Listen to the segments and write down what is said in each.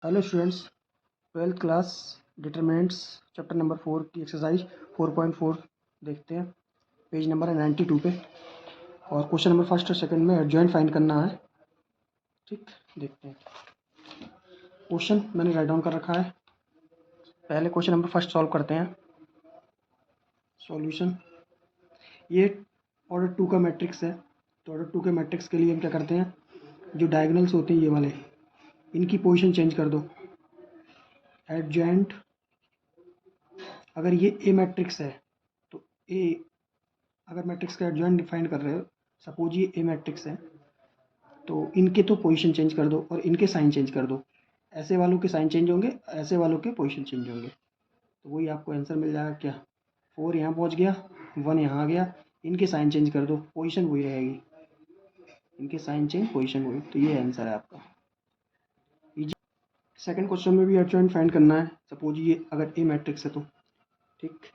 Hello students, 12th class determinants chapter number 4 की exercise 4.4 देखते हैं। पेज नंबर है 92 पे और क्वेश्चन नंबर फर्स्ट और सेकंड में एडजॉइंट फाइंड करना है। ठीक, देखते हैं। क्वेश्चन मैंने राइट डाउन कर रखा है। पहले क्वेश्चन नंबर फर्स्ट सॉल्व करते हैं। सॉल्यूशन, ये ऑर्डर 2 का मैट्रिक्स है। तो ऑर्डर 2 के मैट्रिक्स के लिए हम क्या करते हैं, जो डायगोनल्स होते हैं ये वाले, इनकी पोजीशन चेंज कर दो। एडजॉइंट, अगर ये ए मैट्रिक्स है तो ए, अगर मैट्रिक्स का एडजॉइंट डिफाइन कर रहे हो, सपोज ये ए मैट्रिक्स है, तो इनके तो पोजीशन चेंज कर दो और इनके साइन चेंज कर दो। ऐसे वालों के साइन चेंज होंगे, ऐसे वालों के पोजीशन चेंज होंगे। तो वही आपको आंसर मिल जाएगा। क्या 4 यहाँ पहुँच गया, 1 यहाँ आ गया, इनके साइन चेंज कर दो, पोजीशन वही रहेगी। इनके साइन चेंज, पोजीशन वही। तो ये आंसर है आपका। सेकंड क्वेश्चन में भी एडजॉइंट फाइंड करना है। सपोज ये अगर ए मैट्रिक्स है तो ठीक,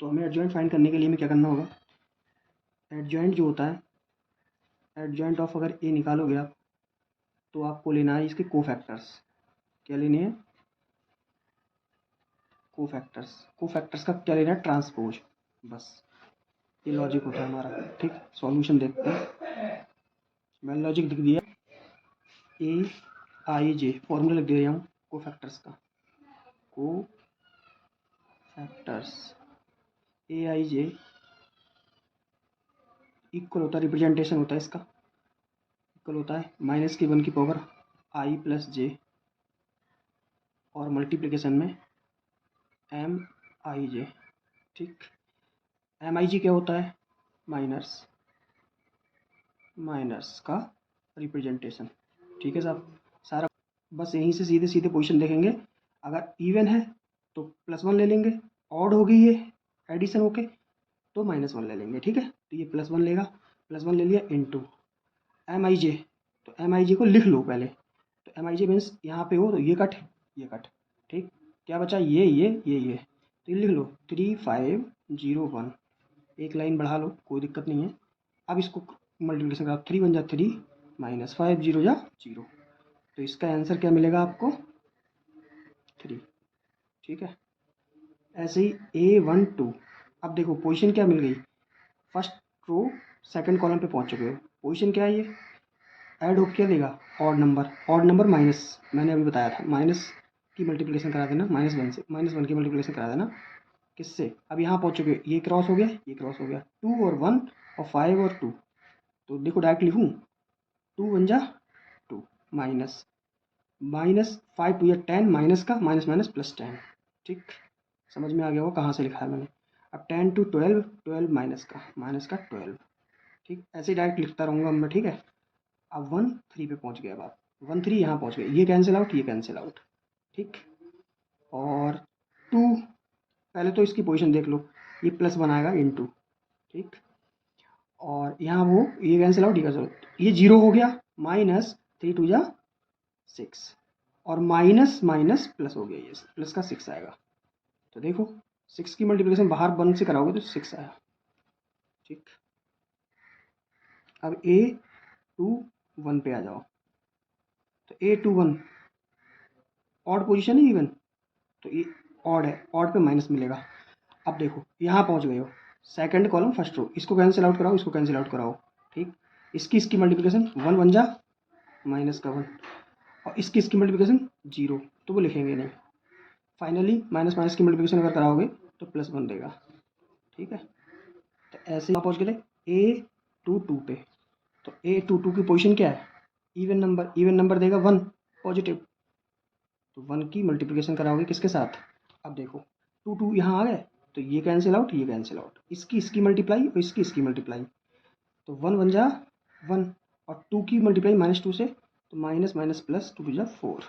तो हमें एडजॉइंट फाइंड करने के लिए हमें क्या करना होगा, एडजॉइंट जो होता है, एडजॉइंट ऑफ अगर ए निकालोगे आप, तो आपको लेना है इसके कोफैक्टर्स। क्या लेने हैं, कोफैक्टर्स। कोफैक्टर्स का क्या लेना है, ट्रांसपोज। बस ये लॉजिक होता है हमारा। ठीक, सॉल्यूशन देखते हैं। मैंने लॉजिक लिख दिया, ए आई जे, फॉर्मूला लिख दे रहा हूँ कोफैक्टर्स का। कोफैक्टर्स ए आई जे इक्वल होता है, रिप्रेजेंटेशन होता है इसका, इक्वल होता है -1 की पावर आई प्लस जे और मल्टीप्लिकेशन में एम आई जे। ठीक, एम आई जी क्या होता है, माइनस का रिप्रेजेंटेशन। ठीक है साहब, सारा बस यहीं से सीधे सीधे पोजीशन देखेंगे। अगर इवन है तो +1 ले लेंगे, ऑड हो गई ये एडिशन होके तो -1 ले लेंगे। ठीक है, तो ये +1 लेगा, +1 ले लिया इनटू एम आई जे। तो एम आई जे को लिख लो पहले। तो एम आई जे मीन्स यहाँ पे हो तो ये कट, ये कट। ठीक, क्या बचा, ये तो ये लिख लो 3501। एक लाइन बढ़ा लो, कोई दिक्कत नहीं है। अब इसको मल्टीप्लिकेशन करो, 3 × 3 -5 0 × 0। तो इसका आंसर क्या मिलेगा आपको, 3। ठीक है, ऐसे ही A12। अब देखो पोजीशन क्या मिल गई, फर्स्ट रो सेकंड कॉलम पे पहुंच चुके हो। पोजीशन क्या है, ये ऐड हो क्या देगा, odd number. Odd number minus, मैंने अभी बताया था माइनस की मल्टीप्लिकेशन करा देना, -1 से, -1 की मल्टीप्लिकेशन करा देना किससे। अब यहाँ पहुँच चुके हो, ये क्रॉस हो गया, ये क्रॉस हो गया, 2 और 1 और 5 और 2। तो देखो डायरेक्ट लिखूँ, 2 × 2 माइनस 5 2 या 10, माइनस का माइनस माइनस +10। ठीक, समझ में आ गया होगा कहाँ से लिखा है मैंने। अब 10 to 12, 12 माइनस का 12। ठीक, ऐसे ही डायरेक्ट लिखता रहूँगा मैं। ठीक है, अब 1 3 पे पहुँच गया। अब आप 1 3 यहाँ पहुँच गए, ये कैंसिल आउट, ये कैंसिल आउट। ठीक, और 2, पहले तो इसकी पोजीशन देख लो, ये +1 आएगा इनटू। ठीक, और यहाँ वो ये कैंसिल आउट, ये कैंसिल आउट, ये 0 हो गया, -3 2 × 6 और माइनस माइनस प्लस हो गया, ये प्लस का 6 आएगा। तो देखो 6 की मल्टीप्लिकेशन बाहर 1 से कराओगे तो 6 आया। ठीक, अब A21 पे आ जाओ। तो A21 ऑड पोजीशन है, इवन तो ये ऑड है, ऑड पे माइनस मिलेगा। अब देखो यहाँ पहुँच गए हो, सेकंड कॉलम फर्स्ट रो, इसको कैंसिल आउट कराओ, इसको कैंसिल आउट कराओ। ठीक, इसकी मल्टीप्लिकेशन 1 1 जा -1 और इसकी मल्टीप्लिकेशन 0, तो वो लिखेंगे नहीं। फाइनली माइनस माइनस की मल्टीप्लिकेशन अगर कराओगे तो +1 देगा। ठीक है, तो ऐसे यहाँ पहुँच गए A22 पे। तो A22 की पोजीशन क्या है, इवन नंबर, इवन नंबर देगा 1 पॉजिटिव, तो 1 की मल्टीप्लिकेशन कराओगे किसके साथ। अब देखो 2 2 यहाँ आ गए, तो ये कैंसिल आउट, ये कैंसिल आउट, इसकी मल्टीप्लाई और इसकी मल्टीप्लाई। तो 1 1 जा 1 और 2 की मल्टीप्लाई -2 से, तो माइनस माइनस प्लस 2 2 जा 4।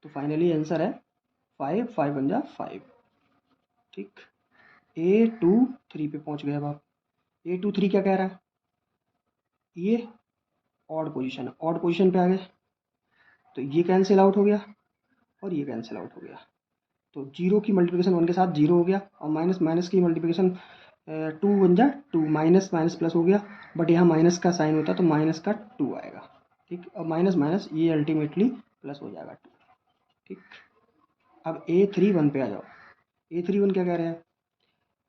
तो फाइनली आंसर है 5 5 1 जा 5। ठीक, A23 पे पहुंच गए। अब आप A23 क्या कह रहा है, ये ऑड पोजीशन है, ऑड पोजीशन पे आ गए, तो ये कैंसिल आउट हो गया और ये कैंसिल आउट हो गया। तो 0 की मल्टीप्लिकेशन 1 के साथ 0 हो गया और माइनस माइनस की मल्टीप्लिकेशन 2 1 जा 2, माइनस माइनस प्लस हो गया, बट यहाँ माइनस का साइन होता तो माइनस का 2 आएगा। ठीक, और माइनस माइनस ये अल्टीमेटली प्लस हो जाएगा 2। ठीक। अब A31 पे आ जाओ। A31 क्या कह रहा है,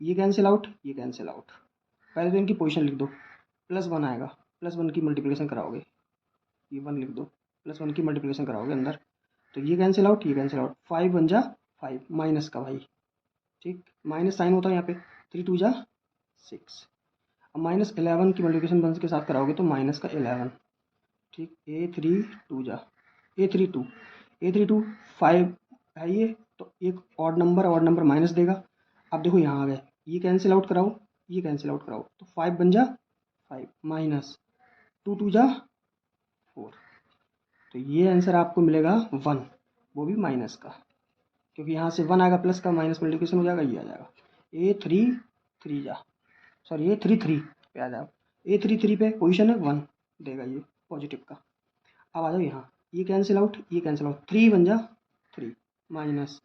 ये कैंसिल आउट, ये कैंसिल आउट। पहले तो इनकी पोजीशन लिख दो, +1 आएगा, +1 की मल्टीप्लिकेशन कराओगे, ये 1 लिख दो, +1 की मल्टीप्लिकेशन कराओगे अंदर, तो ये कैंसिल आउट, ये कैंसिल आउट, 5 बन जा 5 माइनस का भाई, ठीक, माइनस साइन होता है यहाँ पे, 3 2 जा 6। अब -11 की मल्टीप्लिकेशन 1 के साथ कराओगे तो -11, ठीक। A32 5 है ये, तो एक ऑड नंबर माइनस देगा। अब देखो यहाँ आ गए, ये कैंसिल आउट कराओ, ये कैंसिल आउट कराओ, तो 5 बन जा 5 माइनस 2 2 जा 4, तो ये आंसर आपको मिलेगा 1, वो भी माइनस का, क्योंकि यहाँ से 1 आएगा प्लस का, माइनस मल्टीप्लिकेशन हो जाएगा, ये आ जाएगा A33 पे आ जाओ। A33 पे पोजीशन है 1 देगा ये पॉजिटिव का। अब आ जाओ यहाँ, ये कैंसिल आउट, ये कैंसिल आउट, 3 बन जा 3 माइनस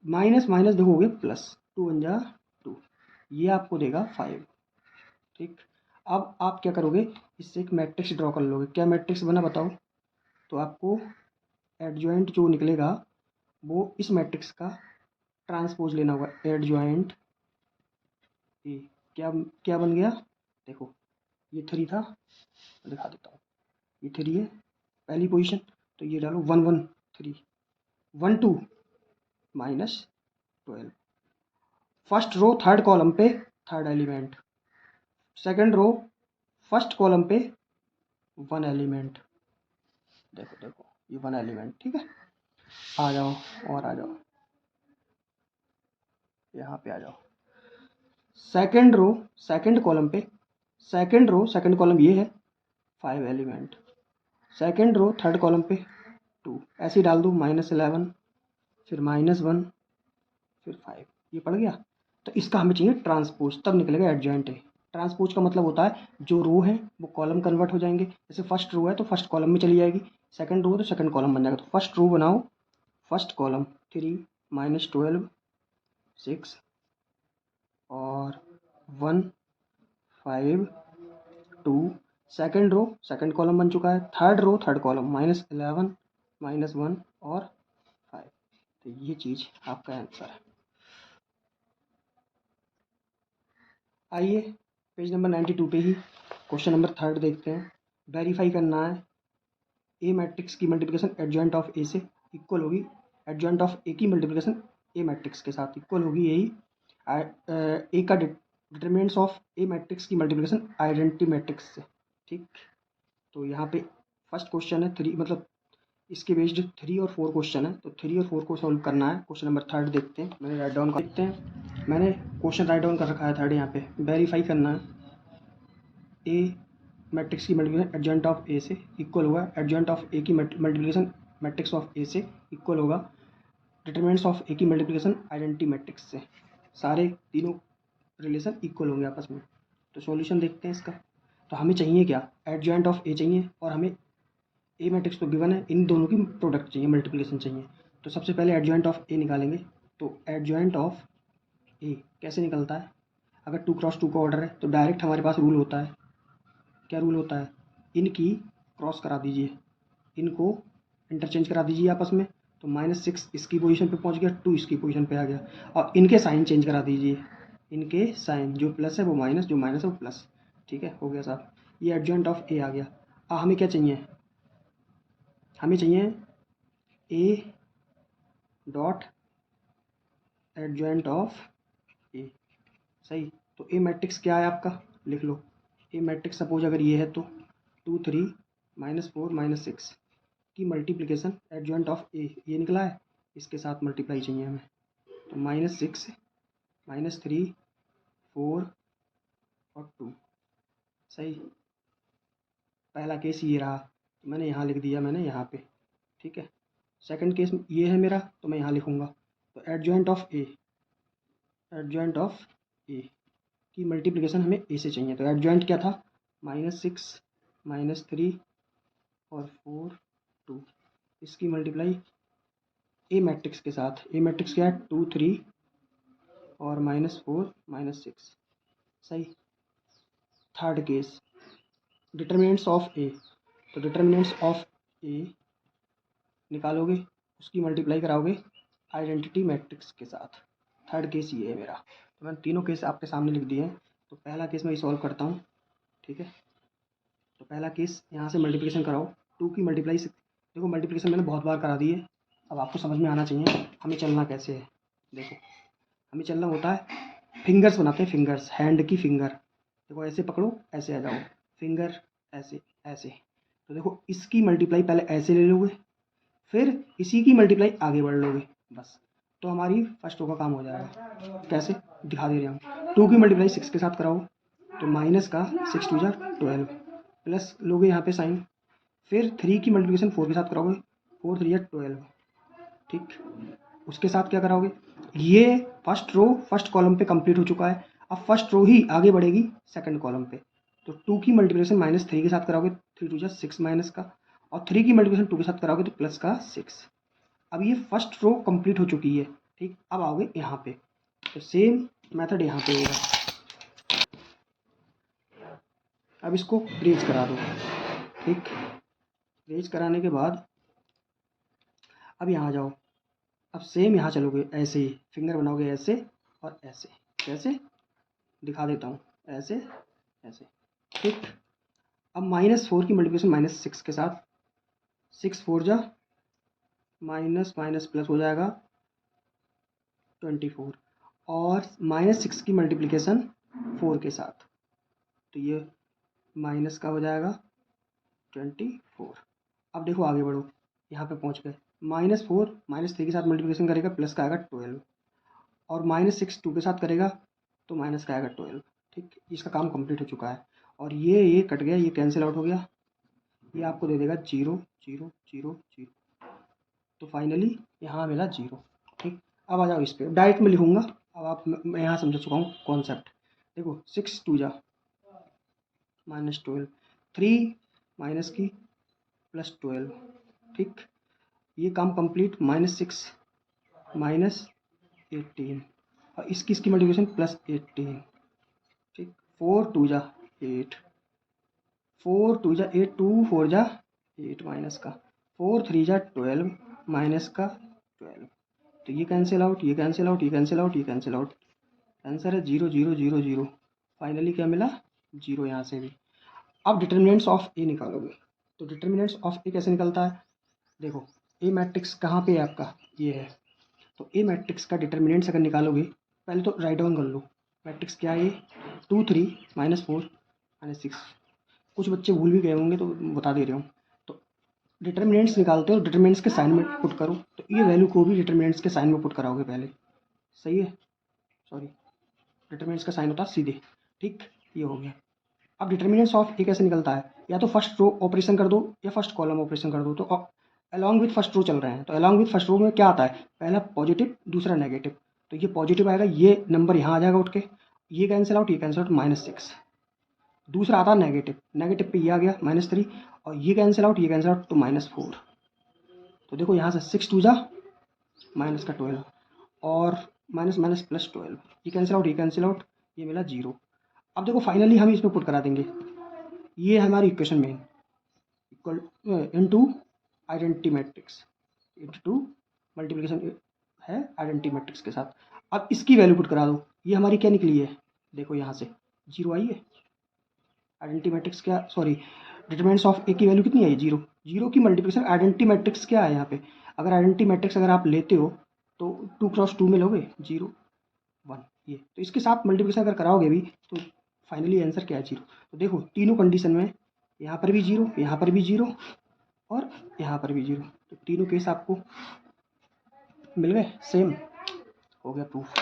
माइनस माइनस देखोगे प्लस, 2 बन जा 2, ये आपको देगा 5, ठीक। अब आप क्या करोगे, इससे एक मैट्रिक्स ड्रॉ कर लोगे। क्या मैट्रिक्स बना बताओ, तो आपको एडजॉइंट जो निकलेगा वो इस मैट्रिक्स का ट्रांसपोज लेना होगा, एडजॉइंट ए। क्या क्या बन गया, देखो ये 3 था, दिखा देता हूँ, ये 3 है पहली पोजीशन, तो ये डालो 1 1 3 1 2 -12। फर्स्ट रो थर्ड कॉलम पे third element, second row first column पे 1 एलिमेंट, देखो देखो ये 1 एलिमेंट, ठीक है। आ जाओ और आ जाओ, यहाँ पे आ जाओ, सेकंड रो सेकंड कॉलम पे, सेकंड कॉलम ये है 5 element, second row third column पे 2, ऐसे ही डाल दो, -11 फिर -1 फिर 5, ये पड़ गया। तो इसका हमें चाहिए ट्रांसपोज, तब निकलेगा एडजॉइंट है। ट्रांसपोज का मतलब होता है जो रो है वो कॉलम कन्वर्ट हो जाएंगे, जैसे फर्स्ट रो है तो फर्स्ट कॉलम में चली जाएगी, सेकंड रो है तो सेकंड कॉलम बन जाएगा। तो फर्स्ट रो बनाओ, फर्स्ट कॉलम 3 -12 6 और 1 5 2, सेकंड रो सेकंड कॉलम बन चुका है, थर्ड रो थर्ड कॉलम -11 -1 और 5, तो ये चीज़ आपका आंसर है। आइए पेज नंबर 92 पे ही क्वेश्चन नंबर 3 देखते हैं। वेरीफाई करना है ए मैट्रिक्स की मल्टीप्लिकेशन एडजॉइंट ऑफ ए से इक्वल होगी, एडजॉइंट ऑफ ए की मल्टीप्लिकेशन ए मैट्रिक्स के साथ इक्वल होगी, यही ए का डिटरमिनेंट्स ऑफ ए मैट्रिक्स की मल्टीप्लिकेशन आइडेंटिटी मैट्रिक्स से, ठीक। तो यहाँ पे फर्स्ट क्वेश्चन है 3, मतलब इसके बेस्ड 3 और 4 क्वेश्चन है, तो 3 और 4 को सॉल्व करना है। क्वेश्चन नंबर 3 देखते हैं, मैंने राइट डाउन कर देखते हैं, मैंने क्वेश्चन राइट डाउन कर रखा है 3 यहाँ पे। वेरीफाई करना है ए मैट्रिक्स की मल्टीप्लिकेशन एडजॉइंट ऑफ ए से इक्वल होगा, एडजॉइंट ऑफ ए की मल्टीप्लिकेशन मैट्रिक्स ऑफ ए से इक्वल होगा डिटरमिनेंट्स ऑफ ए की मल्टीप्लिकेशन आइडेंटिटी मैट्रिक्स से, सारे तीनों रिलेशन इक्वल होंगे आपस में। तो सॉल्यूशन देखते हैं इसका। तो हमें चाहिए क्या, एडजॉइंट ऑफ ए चाहिए, और हमें ए मैट्रिक्स तो गिवन है, इन दोनों की प्रोडक्ट चाहिए, मल्टीप्लिकेशन चाहिए। तो सबसे पहले एडजॉइंट ऑफ ए निकालेंगे। तो एडजॉइंट ऑफ ए कैसे निकलता है, अगर 2x2 का ऑर्डर है तो डायरेक्ट हमारे पास रूल होता है, क्या रूल होता है, इनकी क्रॉस करा दीजिए, इनको इंटरचेंज करा दीजिए आपस में, तो -6 इसकी पोजीशन पे पहुंच गया, 2 इसकी पोजीशन पे आ गया, और इनके साइन चेंज करा दीजिए, इनके साइन, जो प्लस है वो माइनस, जो माइनस है वो प्लस, ठीक है, हो गया साहब, ये एडजॉइंट ऑफ ए आ गया। हमें क्या चाहिए, हमें चाहिए ए डॉट एडजॉइंट ऑफ ए, सही। तो ए मैट्रिक्स क्या है आपका, लिख लो, ए मैट्रिक्स सपोज अगर ये है तो 2 3 -4 -6 की मल्टीप्लिकेशन एडजॉइंट ऑफ ए ये निकला है, इसके साथ मल्टीप्लाई चाहिए हमें, तो -6 -3 4 और 2, सही। पहला केस ये रहा, तो मैंने यहाँ लिख दिया, मैंने यहाँ पे, ठीक है। सेकंड केस ये है मेरा, तो मैं यहाँ लिखूँगा, तो adjoint of A, adjoint of A की मल्टीप्लिकेशन हमें ए से चाहिए, तो एडजॉइंट क्या था, -6 -3 और 4 2, इसकी मल्टीप्लाई ए मैट्रिक्स के साथ, ए मैट्रिक्स क्या है 2 3 और -4 -6, सही। थर्ड केस डिटरमिनेंट्स ऑफ ए, तो डिटरमिनेंट्स ऑफ ए निकालोगे, उसकी मल्टीप्लाई कराओगे आइडेंटिटी मैट्रिक्स के साथ। थर्ड केस ये है मेरा। तो मैंने तीनों केस आपके सामने लिख दिए हैं। तो पहला केस मैं सॉल्व करता हूँ, ठीक है। तो पहला केस यहाँ से मल्टीप्लिकेशन कराओ, 2 की मल्टीप्लाई 6। देखो मल्टीप्लिकेशन मैंने बहुत बार करा दी है, अब आपको समझ में आना चाहिए हमें चलना कैसे है। देखो हमें चलना होता है, फिंगर्स बनाते हैं, फिंगर्स, हैंड की फिंगर। देखो ऐसे पकड़ो, ऐसे आ जाओ, फिंगर ऐसे ऐसे। तो देखो इसकी मल्टीप्लाई पहले ऐसे ले लोगे, फिर इसी की मल्टीप्लाई आगे बढ़ लोगे, बस। तो हमारी फर्स्ट रो का काम हो जाएगा। कैसे दिखा दे रहा हूँ। 2 की मल्टीप्लाई 6 के साथ कराओ, तो माइनस का 6 2 जा 12, प्लस लोगे यहाँ पे साइन। फिर 3 की मल्टीप्लिकेशन 4 के साथ कराओगे, 4 3 जा 12, ठीक। उसके साथ क्या कराओगे, ये फर्स्ट रो फर्स्ट कॉलम पे कंप्लीट हो चुका है। अब फर्स्ट रो ही आगे बढ़ेगी सेकंड कॉलम पे। तो 2 की मल्टीप्लिकेशन माइनस 3 के साथ कराओगे, 3 2 जा 6 माइनस का, और 3 की मल्टीप्लिकेशन 2 के साथ कराओगे तो प्लस का 6। अब ये फर्स्ट रो कंप्लीट हो चुकी है, ठीक। अब आओगे यहाँ पे, तो सेम मेथड यहाँ पे होगा। अब इसको रेज करा दो, ठीक। रेज कराने के बाद अब यहाँ आ जाओ। अब सेम यहाँ चलोगे, ऐसे ही फिंगर बनाओगे, ऐसे और ऐसे। कैसे दिखा देता हूँ, ऐसे ऐसे, ठीक। अब -4 की मल्टीप्लिकेशन -6 के साथ, 6 4 जा माइनस माइनस प्लस हो जाएगा 24, और -6 की मल्टीप्लिकेशन 4 के साथ, तो ये माइनस का हो जाएगा 24। अब देखो आगे बढ़ो, यहाँ पे पहुँच गए। -4 -3 के साथ मल्टीप्लिकेशन करेगा, प्लस का आएगा 12, और -6 2 के साथ करेगा तो माइनस का आएगा 12, ठीक। इसका काम कंप्लीट हो चुका है। और ये कट गया, ये कैंसिल आउट हो गया, ये आपको दे देगा 0 0 0 0। तो फाइनली यहाँ मिला 0, ठीक। अब आ जाओ इस पर, डायरेक्ट में लिखूँगा। अब आप, मैं यहाँ समझा चुका हूँ कॉन्सेप्ट। देखो 6 2 जा -12, 3 माइनस की +12, ठीक। ये काम कंप्लीट। -6 -18, और इसकी मल्टीप्लिकेशन +18, ठीक। 4 2 जा 8, 4 2 जा 8, 2 4 जा 8 माइनस का, 4 3 जा 12 माइनस का 12। तो ये कैंसिल आउट, ये कैंसिल आउट, ये कैंसिल आउट, ये कैंसिल आउट। आंसर है 0 0 0 0। फाइनली क्या मिला, 0 यहाँ से भी। अब डिटर्मिनेंट्स ऑफ ए निकालोगे, तो डिटर्मिनेंट्स ऑफ ए कैसे निकलता है। देखो ए मैट्रिक्स कहाँ पे है आपका, ये है। तो ए मैट्रिक्स का डिटर्मिनेंट्स अगर निकालोगे, पहले तो राइट डाउन कर लो। मैट्रिक्स क्या है ये, 2 3 -4 -6। कुछ बच्चे भूल भी गए होंगे तो बता दे रहा हूँ। तो डिटर्मिनेंट्स निकालते हो, डिटर्मिनेंट्स के साइन में पुट करो, तो ये वैल्यू को भी डिटर्मिनेंट्स के साइन में पुट कराओगे पहले, सही है। सॉरी, डिटर्मिनेंट्स का साइन होता है सीधे, ठीक। ये हो गया। अब डिटर्मिनेंट्स ऑफ ए कैसे निकलता है, या तो फर्स्ट रो ऑपरेशन कर दो या फर्स्ट कॉलम ऑपरेशन कर दो। तो अलॉन्ग विथ फर्स्ट रो चल रहे हैं, तो अलॉन्ग विथ फर्स्ट रो में क्या आता है, पहला पॉजिटिव दूसरा नेगेटिव। तो ये पॉजिटिव आएगा, ये नंबर यहाँ आ जाएगा उठ के, ये कैंसिल आउट, ये कैंसिल आउट, -6। दूसरा आता है नेगेटिव, नेगेटिव पे ये आ गया -3, और ये कैंसिल आउट, ये कैंसिल आउट, तो -4। तो देखो यहाँ से 6 2 जा माइनस का 12, और माइनस माइनस +12, ये कैंसिल आउट, ये कैंसिल आउट, ये मिला 0। अब देखो फाइनली हम इसमें पुट करा देंगे, ये हमारी इक्वेशन में equal into identity matrix, into multiplication है आइडेंटिटी मैट्रिक्स के साथ। अब इसकी वैल्यू पुट करा दो, ये हमारी क्या निकली है, देखो यहाँ से 0 आई है। आइडेंटिटी मैट्रिक्स क्या, सॉरी, डिटरमिनेंट्स ऑफ ए की वैल्यू कितनी आई, 0। 0 की मल्टीप्लिकेशन आइडेंटिटी मैट्रिक्स क्या है यहाँ पे, अगर आइडेंटिटी मैट्रिक्स अगर आप लेते हो तो 2 × 2 में लोगे 0 1, ये तो इसके साथ मल्टीप्लिकेशन अगर कराओगे भी तो फाइनली आंसर क्या है, 0। तो देखो तीनों कंडीशन में, यहाँ पर भी 0, यहाँ पर भी 0, और यहाँ पर भी 0, तो तीनों केस आपको मिल गए सेम, हो गया प्रूफ।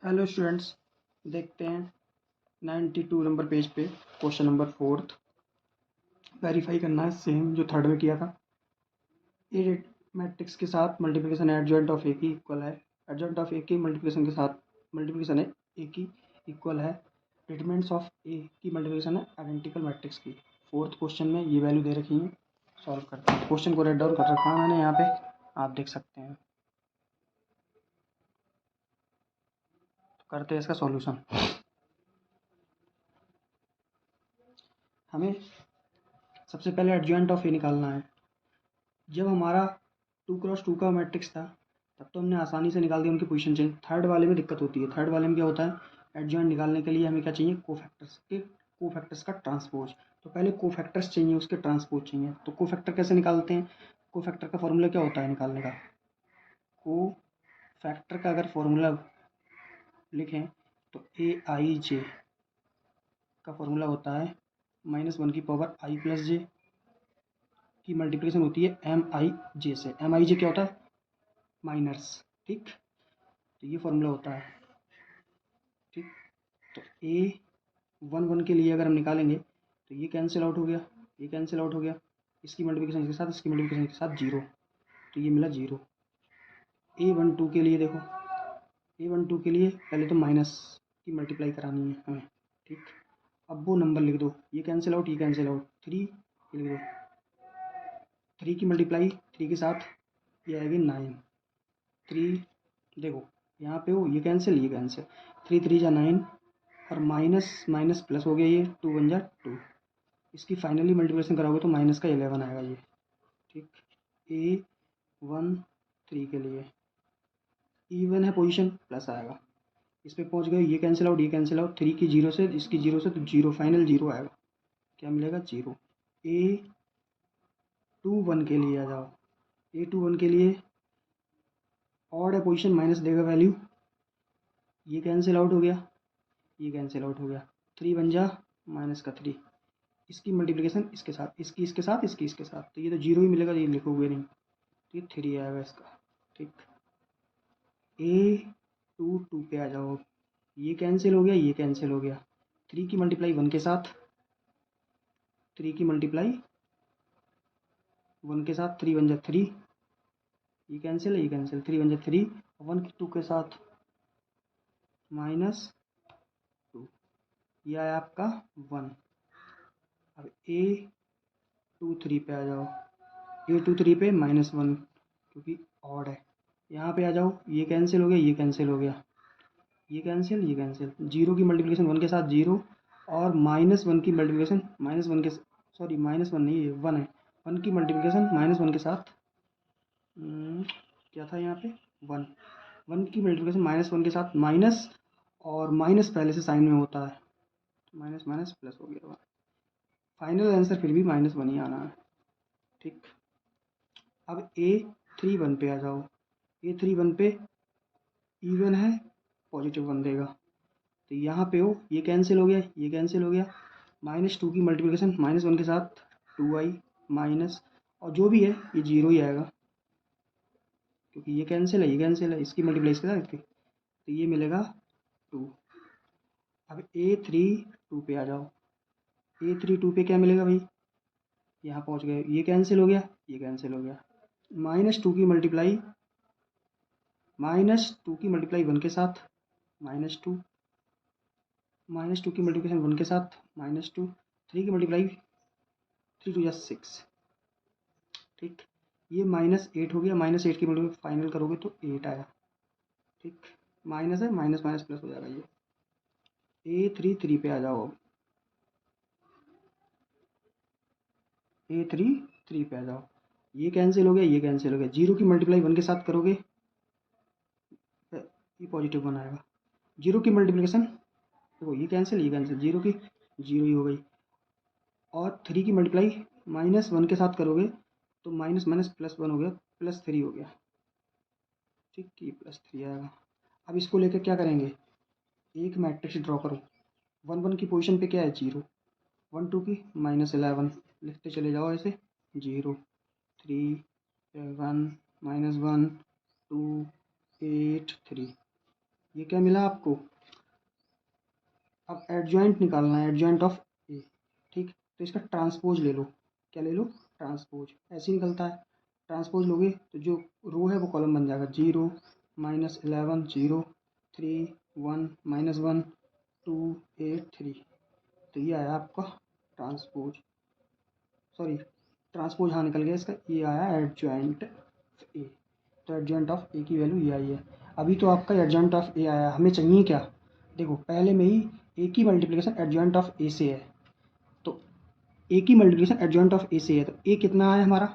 हेलो स्टूडेंट्स, देखते हैं 92 नंबर पेज पे क्वेश्चन नंबर 4 वेरीफाई करना है, सेम जो थर्ड में किया था। ए मैट्रिक्स के साथ मल्टीप्लिकेशन एडजॉइंट ऑफ ए की इक्वल है, एडजॉइंट ऑफ ए की मल्टीप्लिकेशन के साथ मल्टीप्लिकेशन है ए की इक्वल है, डिटरमिनेंट्स ऑफ ए की मल्टीप्लिकेशन है आइडेंटिकल मैट्रिक्स की। फोर्थ क्वेश्चन में ये वैल्यू दे रखी है, सॉल्व करते हैं। क्वेश्चन को राइट डाउन कर रखा है मैंने यहाँ पे, आप देख सकते हैं। करते हैं इसका सॉल्यूशन। हमें सबसे पहले एडजॉइंट ऑफ ए निकालना है, जब हमारा 2x2 का मैट्रिक्स था तब तो हमने आसानी से निकाल दिया उनकी पोजीशन चेंज। थर्ड वाले में दिक्कत होती है। थर्ड वाले में क्या होता है, एडजॉइंट निकालने के लिए हमें क्या चाहिए, कोफैक्टर्स का ट्रांसपोज। तो पहले कोफैक्टर्स चाहिए, उसके ट्रांसपोज चाहिए। तो कोफैक्टर कैसे निकालते हैं, कोफैक्टर का फॉर्मूला क्या होता है निकालने का, कोफैक्टर का अगर फॉर्मूला लिखें तो AIJ का फॉर्मूला होता है -1 की पावर I प्लस जे की मल्टीप्लिकेशन होती है MIJ से। MIJ क्या होता है, माइनर्स। ठीक, तो ये फॉर्मूला होता है। ठीक, तो A11 के लिए अगर हम निकालेंगे तो ये कैंसिल आउट हो गया, ये कैंसिल आउट हो गया, इसकी मल्टीप्लिकेशन इसके साथ, इसकी मल्टीप्लिकेशन के साथ 0, तो ये मिला 0। A12 के लिए देखो, A12 के लिए पहले तो माइनस की मल्टीप्लाई करानी है हमें। ठीक, अब वो नंबर लिख दो, ये कैंसिल आउट, ये कैंसिल आउट, 3 ये लिख दो, 3 की मल्टीप्लाई 3 के साथ ये आएगी 9, 3 देखो यहाँ पे हो, ये कैंसिल, ये कैंसिल, 3 3 जा 9 और माइनस माइनस प्लस हो गया, ये 2 1 जा 2, इसकी फाइनली मल्टीप्लिकेशन कराओगे तो माइनस का 11 आएगा ये। ठीक, A13 के लिए इवन है पोजीशन, प्लस आएगा, इस पे पहुंच गए, ये कैंसिल आउट, ये कैंसिल आउट, 3 की 0 से, इसकी 0 से, तो 0 फाइनल 0 आएगा, क्या मिलेगा 0। A21 के लिए आ जाओ, A21 के लिए ऑड है पोजीशन, माइनस देगा वैल्यू, ये कैंसिल आउट हो गया, ये कैंसिल आउट हो गया, 3 बन जा माइनस का 3, इसकी मल्टीप्लिकेशन इसके साथ, इसकी इसके साथ, इसकी इसके साथ, तो ये तो 0 ही मिलेगा, ये लिखोगे नहीं, तो ये 3 आएगा इसका। ठीक, A22 पे आ जाओ, ये कैंसिल हो गया, ये कैंसिल हो गया, 3 की मल्टीप्लाई 1 के साथ, 3 की मल्टीप्लाई 1 के साथ, 3 बन जा 3, ये कैंसिल है, ये कैंसिल, 3 बन जा 3, 1 की 2 के साथ -2, ये आया आपका 1। अब A23 पे आ जाओ, A23 पे -1 क्योंकि ऑड है, यहाँ पे आ जाओ, ये कैंसिल हो गया, ये कैंसिल हो गया, ये कैंसिल, ये कैंसिल, 0 की मल्टीप्लिकेशन 1 के साथ 0 और -1 की मल्टीप्लिकेशन -1 के, सॉरी -1 नहीं, ये 1 है, 1 की मल्टीप्लिकेशन -1 के साथ क्या था यहाँ पे 1, 1 की मल्टीप्लिकेशन -1 के साथ माइनस, और माइनस पहले से साइन में होता है, तो माइनस माइनस प्लस हो गया, फाइनल आंसर फिर भी -1 ही आना है। ठीक, अब A31 पे आ जाओ, A31 पे इवन है, +1 देगा, तो यहाँ पे हो, ये कैंसिल हो गया, ये कैंसिल हो गया, -2 की मल्टीप्लिकेशन -1 के साथ 2i माइनस, और जो भी है ये 0 ही आएगा क्योंकि ये कैंसिल है, ये कैंसिल है, इसकी मल्टीप्लाई इसके साथ, तो ये मिलेगा 2। अब A32 पे आ जाओ, A32 पे क्या मिलेगा भाई, यहाँ पहुँच गए, ये कैंसिल हो गया, ये कैंसिल हो गया, -2 की मल्टीप्लाई 1 के साथ -2, -2 की मल्टीप्लिकेशन 1 के साथ -2, 3 की मल्टीप्लाई 3 2 6। ठीक, ये -8 हो गया, -8 की मल्टीप्लाई फाइनल करोगे तो 8 आया। ठीक, माइनस है, माइनस माइनस प्लस हो जाएगा, ये A33 पे आ जाओ, A33 पे आ जाओ, ये कैंसिल हो गया, ये कैंसिल हो गया, 0 की मल्टीप्लाई 1 के साथ करोगे ये +1 आएगा, 0 की मल्टीप्लिकेशन देखो, ये कैंसिल, ये कैंसिल, 0 की 0 ही हो गई, और 3 की मल्टीप्लाई -1 के साथ करोगे तो माइनस माइनस +1 हो गया, +3 हो गया। ठीक, ये +3 आएगा। अब इसको लेकर क्या करेंगे, एक मैट्रिक्स ड्रॉ करो, 1 1 की पोजीशन पे क्या है 0, 1 2 की -11 लिखते चले जाओ ऐसे, 0 3 1 -1 2 8 3, ये क्या मिला आपको। अब एडजॉइंट निकालना है, एडजॉइंट ऑफ ए। ठीक, तो इसका ट्रांसपोज ले लो, क्या ले लो, ट्रांसपोज, ऐसे ही निकलता है, ट्रांसपोज लोगे तो जो रो है वो कॉलम बन जाएगा, 0 -11 0 3 1 -1 2 8 3, तो ये आया आपका ट्रांसपोज, सॉरी ट्रांसपोज, हाँ निकल गया इसका, ये आया एडजॉइंट ए। तो एडजॉइंट ऑफ ए की वैल्यू ये आई है। अभी तो आपका एडजॉइंट ऑफ ए आया, हमें चाहिए क्या, देखो पहले में ही ए की मल्टीप्लिकेशन एडजॉइंट ऑफ ए से है, तो ए की मल्टीप्लिकेशन एडजॉइंट ऑफ ए से है, तो ए कितना है हमारा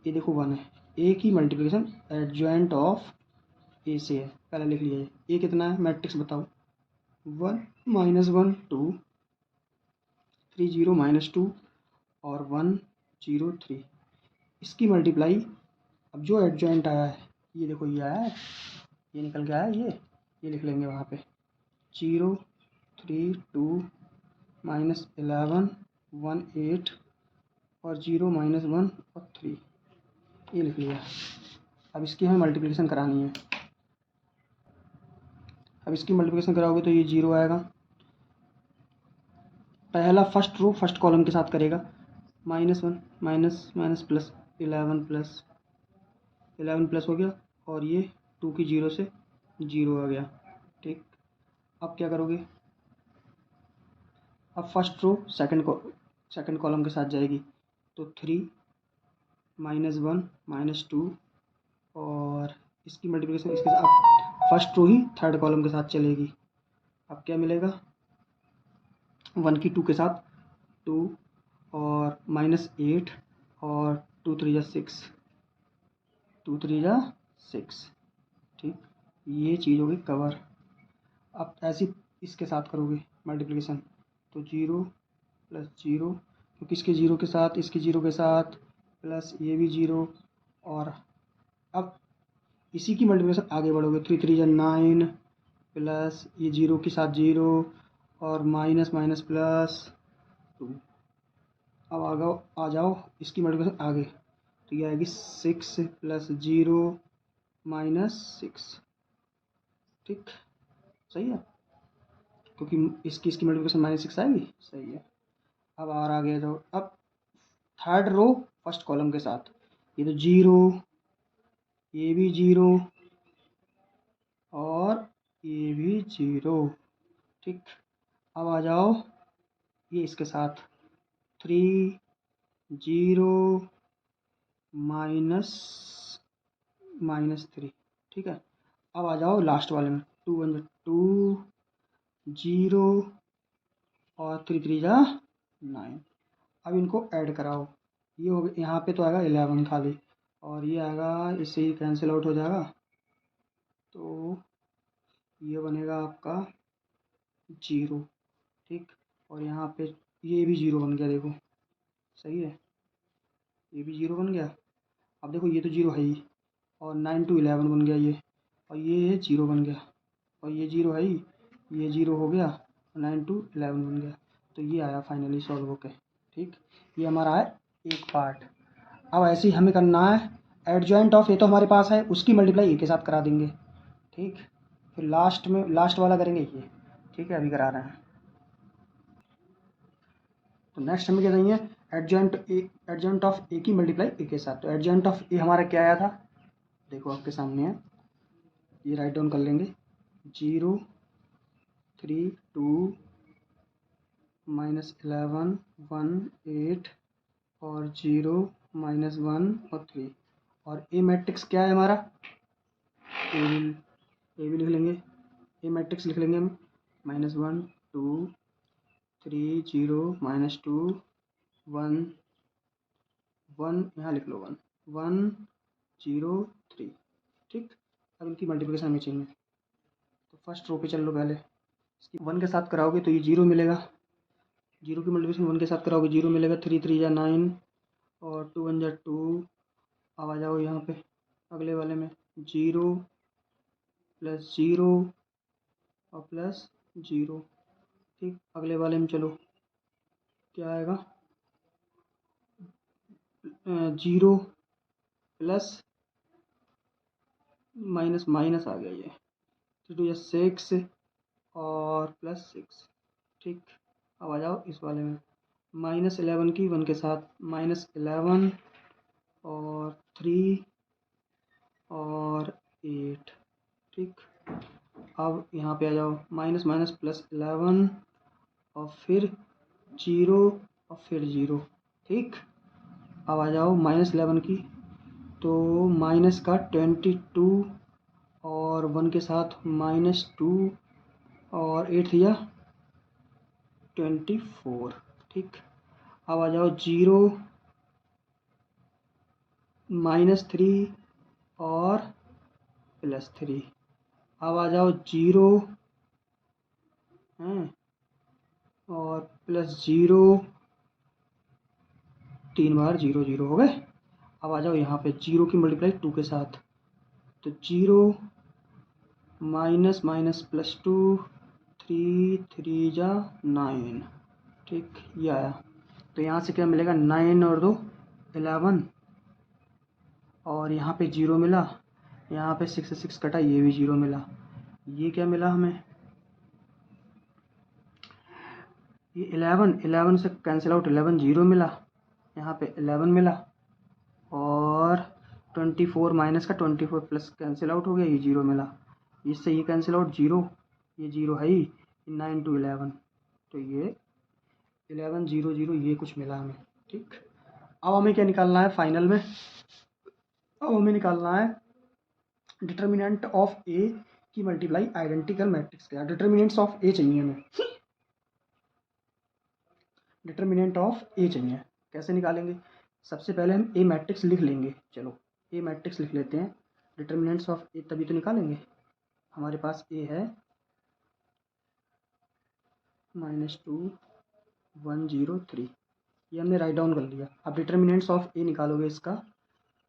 ये देखो 1 है, ए की मल्टीप्लिकेशन एडजॉइंट ऑफ ए से है, पहले लिख लिया ए कितना है, मैट्रिक्स बताओ, 1 -1 2 3 0 -2 और 1 0 3, इसकी मल्टीप्लाई, अब जो एडजॉइंट आया है ये देखो ये आया है, ये निकल के आया है, ये लिख लेंगे वहाँ पे 0 3 2 -11 1 8 और 0 -1 और 3, ये लिख लिया। अब इसकी हमें मल्टीप्लिकेशन करानी है। अब इसकी मल्टीप्लिकेशन कराओगे तो ये 0 आएगा, पहला फर्स्ट रो फर्स्ट कॉलम के साथ करेगा, -1 माइनस माइनस प्लस 11 प्लस हो गया, और ये 2 की 0 से 0 आ गया, ठीक। अब क्या करोगे, अब फर्स्ट रो सेकंड कॉलम के साथ जाएगी, तो 3 -1 -2 और इसकी मल्टीप्लिकेशन इसके साथ, अब फर्स्ट रो ही थर्ड कॉलम के साथ चलेगी। अब क्या मिलेगा, 1 की 2 के साथ 2 और -8 और 2 3 6, 2 3 6, ठीक, ये चीज़ होगी कवर। अब ऐसी इसके साथ करोगे मल्टीप्लिकेशन, तो 0 + 0, क्योंकि इसके 0 के साथ इसके 0 के साथ प्लस ये भी 0, और अब इसी की मल्टीप्लिकेशन आगे बढ़ोगे, 3 3 9 प्लस ये 0 के साथ 0 और माइनस माइनस प्लस 2। अब आ जाओ इसकी मल्टीप्लिकेशन आगे, तो ये आएगी 6 + 0 -6, ठीक, सही है, क्योंकि इसकी मल्टीप्लिकेशन -6 आएगी, सही है। अब और आगे जाओ, अब थर्ड रो फर्स्ट कॉलम के साथ, ये तो 0, ये भी 0 और ये भी 0, ठीक। अब आ जाओ ये इसके साथ 3 0 -3, ठीक है। अब आ जाओ लास्ट वाले में, 2 1 2 0 और 3 3 9। अब इनको ऐड कराओ, ये हो गया, यहाँ पे तो आएगा 11 खाली, और ये आएगा, इससे ही कैंसिल आउट हो जाएगा, तो ये बनेगा आपका 0, ठीक। और यहाँ पे ये भी 0 बन गया, देखो सही है, ये भी 0 बन गया। अब देखो ये तो 0 है ही, और 9 to 11 बन गया ये, और ये 0 बन गया, और ये 0 है ही, ये 0 हो गया, 9 to 11 बन गया, तो ये आया फाइनली सॉल्व होके, ठीक। ये हमारा है एक पार्ट। अब ऐसे ही हमें करना है एडजॉइंट ऑफ, ये तो हमारे पास है, उसकी मल्टीप्लाई ए के साथ करा देंगे, ठीक। फिर लास्ट में लास्ट वाला करेंगे ये, ठीक है, अभी करा रहे हैं। तो नेक्स्ट हमें क्या चाहिए, एडजॉइंट ऑफ ए की मल्टीप्लाई ए के साथ। तो एडजॉइंट ऑफ ए हमारा क्या आया था, देखो आपके सामने है, ये राइट डाउन कर लेंगे, 0 3 2 -11 1 8 और 0 -1 और 3, और ए मैट्रिक्स क्या है हमारा, ए भी लिख लेंगे, ए मैट्रिक्स लिख लेंगे हम, -1 2 3 0 -2 1 1, यहाँ लिख लो 1 1 0 3, ठीक। अब इनकी मल्टीप्लिकेशन हमें चाहिए, तो फर्स्ट रो पे चल लो, पहले इसकी 1 के साथ कराओगे तो ये 0 मिलेगा, 0 की मल्टीप्लिकेशन 1 के साथ कराओगे 0 मिलेगा, 3 3 9 और 2 1 2। अब आ जाओ यहाँ पे अगले वाले में, 0 + 0 और +0, ठीक। अगले वाले में चलो, क्या आएगा, 0 प्लस माइनस माइनस आ गया, ये 3 2 6 और +6, ठीक। अब आ जाओ इस वाले में, -11 की 1 के साथ -11 और 3 और 8, ठीक। अब यहाँ पे आ जाओ, माइनस माइनस +11 और फिर 0 और फिर 0, ठीक। अब आ जाओ -11 की, तो माइनस का 22 और 1 के साथ -2 और 8 दिया 24, ठीक। अब आ जाओ 0 -3 और +3। अब आ जाओ 0 हैं और +0, 3 बार 0 0 हो गए। अब आ जाओ यहाँ पे 0 की मल्टीप्लाई 2 के साथ, तो 0 माइनस माइनस +2, 3 3 जा 9। ठीक, ये आया। तो यहाँ से क्या मिलेगा, 9 और 2 11, और यहाँ पे 0 मिला, यहाँ पे 6 से 6 कटा, ये भी 0 मिला। ये क्या मिला हमें, ये 11 से कैंसिल आउट, 11 0 मिला, यहाँ पे 11 मिला, और 24 माइनस का 24 प्लस कैंसिल आउट हो गया, ये 0 मिला। इससे ये कैंसिल आउट 0, ये 0 है ही, 9 to 11, तो ये 11 0 0 ये कुछ मिला हमें। ठीक, अब हमें क्या निकालना है फाइनल में, अब हमें निकालना है डिटर्मिनेंट ऑफ ए की मल्टीप्लाई आइडेंटिकल मैट्रिक्स का। डिटर्मिनेंट्स ऑफ ए चाहिए हमें, डिटर्मिनेंट ऑफ ए चाहिए। कैसे निकालेंगे, सबसे पहले हम ए मैट्रिक्स लिख लेंगे। चलो ए मैट्रिक्स लिख लेते हैं, डिटर्मिनेंट्स ऑफ ए तभी तो निकालेंगे। हमारे पास ए है -2 1 0 3, ये हमने राइट डाउन कर लिया। अब डिटर्मिनेंट्स ऑफ ए निकालोगे इसका,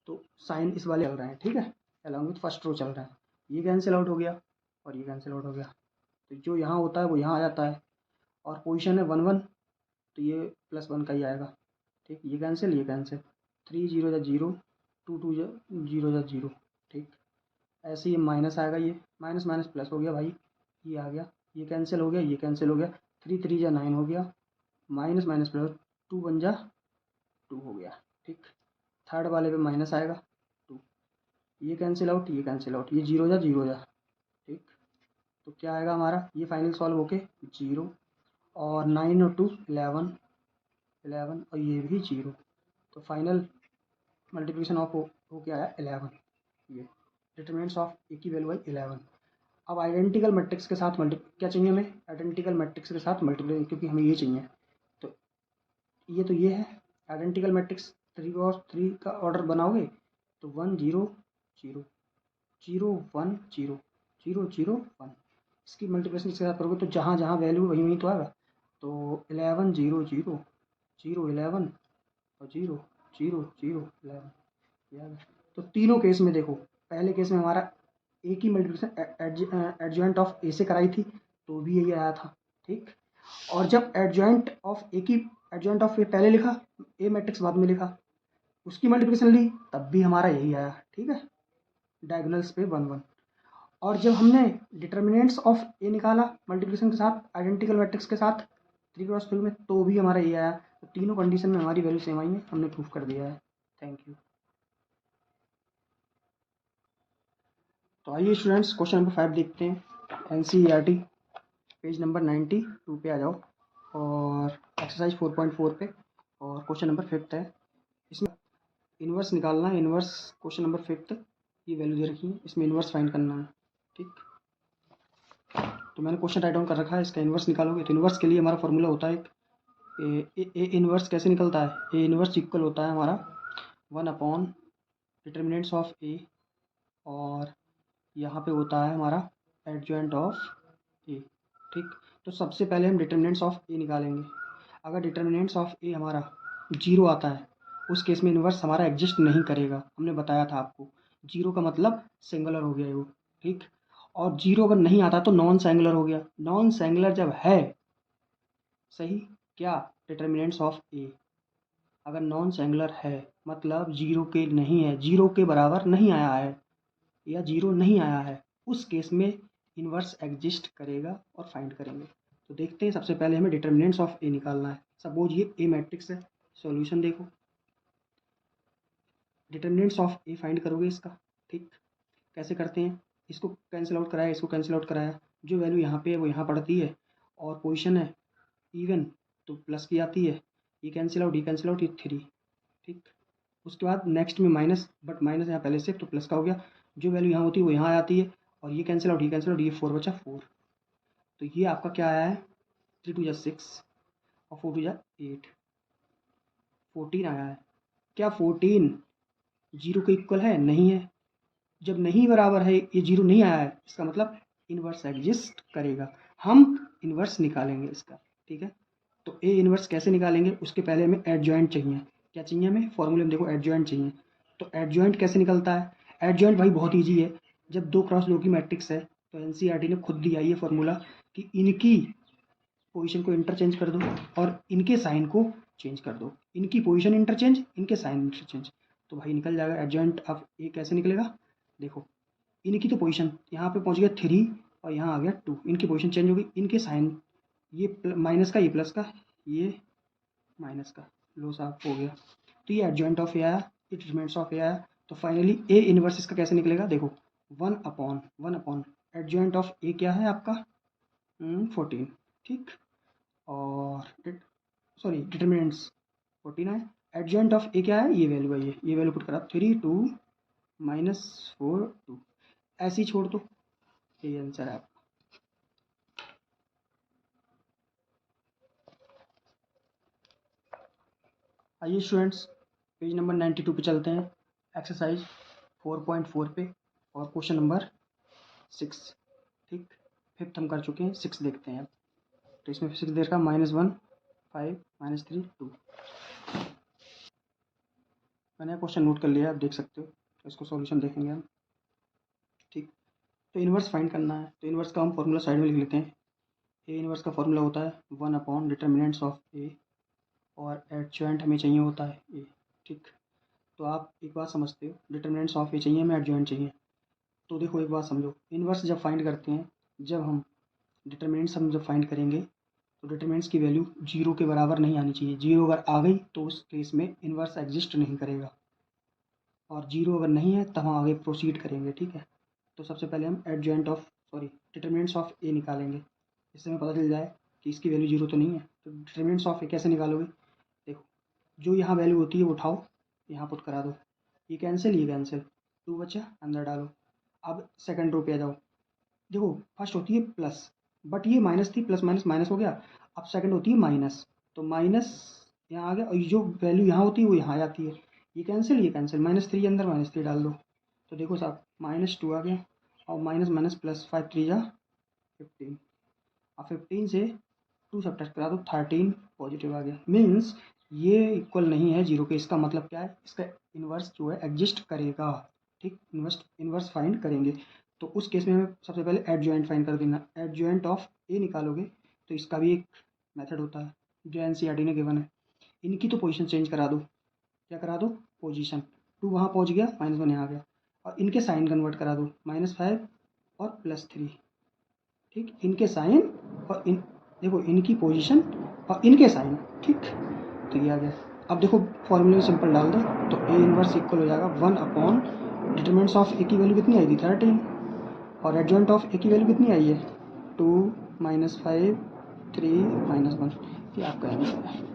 तो साइन इस वाले चल रहे हैं, ठीक है, अलॉन्ग विथ फर्स्ट रो चल रहा है। ये कैंसिल आउट हो गया और ये कैंसिल आउट हो गया, तो जो यहाँ होता है वो यहाँ आ जाता है, और पोजीशन है 1 1, तो ये +1 का ही आएगा। ठीक, ये कैंसिल, ये कैंसिल, 3 0 जा 0, 2 2 जा 0 जा 0। ठीक, ऐसे ही माइनस आएगा, ये माइनस माइनस प्लस हो गया भाई, ये आ गया, ये कैंसिल हो गया, ये कैंसिल हो गया, 3 3 जा 9 हो गया, माइनस माइनस प्लस 2 1 जा 2 हो गया। ठीक, थर्ड वाले पे माइनस आएगा 2, ये कैंसिल आउट, ये कैंसिल आउट, ये 0 जा 0 जा। ठीक, तो क्या आएगा हमारा, ये फाइनल सॉल्व होके 0, और 9 और 2 11 11, और ये भी 0, तो फाइनल मल्टीप्लिकेशन ऑफ हो क्या आया 11। ये डिटरमिनेंट्स ऑफ ए की वैल्यू आई 11। अब आइडेंटिकल मैट्रिक्स के साथ मल्टी क्या चाहिए हमें, आइडेंटिकल मैट्रिक्स के साथ मल्टीप्लाई, क्योंकि हमें ये चाहिए, तो ये है आइडेंटिकल मैट्रिक्स। 3 और 3 का ऑर्डर बनाओगे तो 1 0 0 0 1 0 0 0 1, इसकी मल्टीप्लिकेशन इसके साथ करोगे तो जहाँ जहाँ वैल्यू वहीं वहीं तो आएगा। तो 11 0 0 0 11 और 0 0 0 11, याद। तो तीनों केस में देखो, पहले केस में हमारा ए की मल्टीप्लिकेशन एडजॉइंट ऑफ ए से कराई थी, तो भी यही आया था। ठीक, और जब एडजॉइंट ऑफ ए की एडजॉइंट ऑफ ए पहले लिखा, ए मैट्रिक्स बाद में लिखा, उसकी मल्टीप्लिकेशन ली, तब भी हमारा यही आया। ठीक है, डायगोनल्स पे 1 1। और जब हमने डिटर्मिनेंट्स ऑफ ए निकाला मल्टीप्लिकेशन के साथ आइडेंटिकल मैट्रिक्स के साथ 3 क्रॉस 3 में, तो भी हमारा ये आया। तो तीनों कंडीशन में हमारी वैल्यू सेम आई है, हमने प्रूफ कर दिया है। Thank you. तो आइए स्टूडेंट्स, क्वेश्चन नंबर 5 देखते हैं। एनसीईआरटी पेज नंबर 92 पे आ जाओ, और एक्सरसाइज 4.4 पे, और क्वेश्चन नंबर 5 है। इसमें इन्वर्स निकालना है, इन्वर्स क्वेश्चन नंबर 5 ये वैल्यू दे रखी है, इसमें इन्वर्स फाइंड करना है। ठीक, तो मैंने क्वेश्चन राइट डाउन कर रखा है, इसका इन्वर्स निकालोगे तो इन्वर्स के लिए हमारा फॉर्मूला होता है ए इन्वर्स कैसे निकलता है, ए इन्वर्स इक्वल होता है हमारा 1 अपॉन डिटर्मिनेंट्स ऑफ ए, और यहाँ पे होता है हमारा एडजॉइंट ऑफ ए। ठीक, तो सबसे पहले हम डिटर्मिनेंट्स ऑफ ए निकालेंगे। अगर डिटर्मिनेंट्स ऑफ ए हमारा 0 आता है, उस केस में इन्वर्स हमारा एग्जिस्ट नहीं करेगा, हमने बताया था आपको। 0 का मतलब सिंगुलर हो गया वो। ठीक, और 0 अगर नहीं आता तो नॉन सिंगुलर हो गया। नॉन सिंगुलर जब है, सही, क्या, डिटर्मिनेंट्स ऑफ ए अगर नॉन सिंगुलर है, मतलब 0 के नहीं है, 0 के बराबर नहीं आया है, या 0 नहीं आया है, उस केस में इन्वर्स एग्जिस्ट करेगा और फाइंड करेंगे। तो देखते हैं, सबसे पहले हमें डिटर्मिनेंट्स ऑफ ए निकालना है। सपोज ये ए मैट्रिक्स है, सॉल्यूशन देखो, डिटर्मिनेंट्स ऑफ ए फाइंड करोगे इसका। ठीक, कैसे करते हैं, इसको कैंसिल आउट कराया, इसको कैंसिल आउट कराया, जो वैल्यू यहाँ पे है वो यहाँ पड़ती है, और पोजिशन है इवन तो प्लस की आती है, ये कैंसिल आउट, ये कैंसिल आउट, ये 3। ठीक, उसके बाद नेक्स्ट में माइनस, बट माइनस यहाँ पहले से तो प्लस का हो गया, जो वैल्यू यहाँ होती है वो यहाँ आ जाती है, और ये कैंसिल आउट, ये कैंसिल आउट, ये 4 बचा 4। तो ये आपका क्या आया है, 3 2 जा 6 और 4 2 जा 8, 14 आया है। क्या 14, जीरो के इक्वल है, नहीं है। जब नहीं बराबर है, ये जीरो नहीं आया है, इसका मतलब इन्वर्स एग्जिस्ट करेगा। हम इन्वर्स निकालेंगे इसका, ठीक है। तो ए इन्वर्स कैसे निकालेंगे, उसके पहले हमें एडजॉइंट चाहिए। क्या चाहिए हमें, फॉर्मूले में देखो एडजॉइंट चाहिए। तो एडजॉइंट कैसे निकलता है, एडजॉइंट भाई बहुत ईजी है। जब 2x2 की मैट्रिक्स है तो एनसीईआरटी ने खुद दिया ये फॉर्मूला कि इनकी पोजीशन को इंटरचेंज कर दो और इनके साइन को चेंज कर दो। इनकी पोजीशन इंटरचेंज, इनके साइन इंटरचेंज, तो भाई निकल जाएगा एडजॉइंट ऑफ ए। कैसे निकलेगा, देखो इनकी तो पोजीशन यहाँ पे पहुँच गया 3 और यहाँ आ गया 2, इनकी पोजीशन चेंज हो गई, इनके साइन, ये माइनस का, ये प्लस का, ये माइनस का, लो साफ हो गया। तो ये एडजॉइंट ऑफ ए आया, ये डिटरमिनेंट्स ऑफ ए आया। तो फाइनली ए इनवर्स इसका कैसे निकलेगा, देखो 1/1 एडजॉइंट ऑफ ए क्या है आपका 14, ठीक। और सॉरी डिटरमिनेंट्स 14 है, एडजॉइंट ऑफ ए क्या है, ये वैल्यू है, ये वैल्यू पुट करा 3 2 -4 2, ऐसे ही छोड़ दो, ये आंसर है आपका। आइए स्टूडेंट्स पेज नंबर 92 पे चलते हैं, एक्सरसाइज 4.4 पे, और क्वेश्चन नंबर 6, ठीक। फिफ्थ हम कर चुके हैं, 6 देखते हैं अब। तो इसमें 6 देर का -1 5 -3 2, मैंने क्वेश्चन नोट कर लिया, आप देख सकते हो। तो इसको सॉल्यूशन देखेंगे हम, ठीक। तो इन्वर्स फाइंड करना है, तो इन्वर्स का हम फॉर्मूला साइड में लिख लेते हैं। ए इन्वर्स का फॉर्मूला होता है 1 डिटरमिनेंट्स ऑफ ए, और एडजॉइंट हमें चाहिए होता है ए, ठीक। तो आप एक बात समझते हो, डिटरमिनेंट्स ऑफ ए चाहिए हमें, एडजॉइंट चाहिए। तो देखो एक बात समझो, इन्वर्स जब फाइंड करते हैं, जब हम डिटरमिनेंट्स हम जब फाइंड करेंगे तो डिटरमिनेंट्स की वैल्यू जीरो के बराबर नहीं आनी चाहिए। जीरो अगर आ गई तो उस केस में इन्वर्स एग्जिस्ट नहीं करेगा, और जीरो अगर नहीं है तब हम आगे प्रोसीड करेंगे, ठीक है। तो सबसे पहले हम डिटरमिनेंट्स ऑफ ए निकालेंगे, इससे हमें पता चल जाए कि इसकी वैल्यू जीरो तो नहीं है। तो डिटरमिनेंट्स ऑफ ए कैसे निकालोगे, देखो जो यहाँ वैल्यू होती है वो उठाओ, यहाँ पुट करा दो, ये कैंसिल 2 बचा, अंदर डालो। अब सेकंड रो पे आ जाओ, देखो फर्स्ट होती है प्लस, बट ये माइनस थी, प्लस माइनस माइनस हो गया। अब सेकंड होती है माइनस, तो माइनस यहाँ आ गया, और ये जो वैल्यू यहाँ होती है वो यहाँ आ जाती है। ये कैंसिल -3 अंदर, -3 डाल दो। तो देखो साहब -2 आ गया, और माइनस माइनस प्लस 5 3 जा 15। अब 15 से 2 सब्ट्रैक्ट करा दो, 13 पॉजिटिव आ गया। मीन्स ये इक्वल नहीं है जीरो के। इसका मतलब क्या है, इसका इन्वर्स जो है एग्जिस्ट करेगा, ठीक। इन्वर्स फाइंड करेंगे, तो उस केस में हमें सबसे पहले एडजॉइंट फाइंड कर देना। एडजॉइंट ऑफ ए निकालोगे तो इसका भी एक मेथड होता है जो एनसीईआरटी ने गिवन है। इनकी तो पोजीशन चेंज करा दो, क्या करा दो, पोजीशन 2 वहाँ पहुँच गया, -1 यहाँ आ गया, और इनके साइन कन्वर्ट करा दो, -5 और +3, ठीक। इनके साइन और इन, देखो इनकी पोजीशन और इनके साइन, ठीक। तो ये आ गया। अब देखो फॉर्मूले में सिंपल डाल दो, तो ए इनवर्स इक्वल हो जाएगा 1/, डिटरमिनेंट्स ऑफ ए की वैल्यू कितनी आई थी 13, और एडजॉइंट ऑफ ए की वैल्यू कितनी आई है 2 -5 3 -1, ये आपका आंसर है।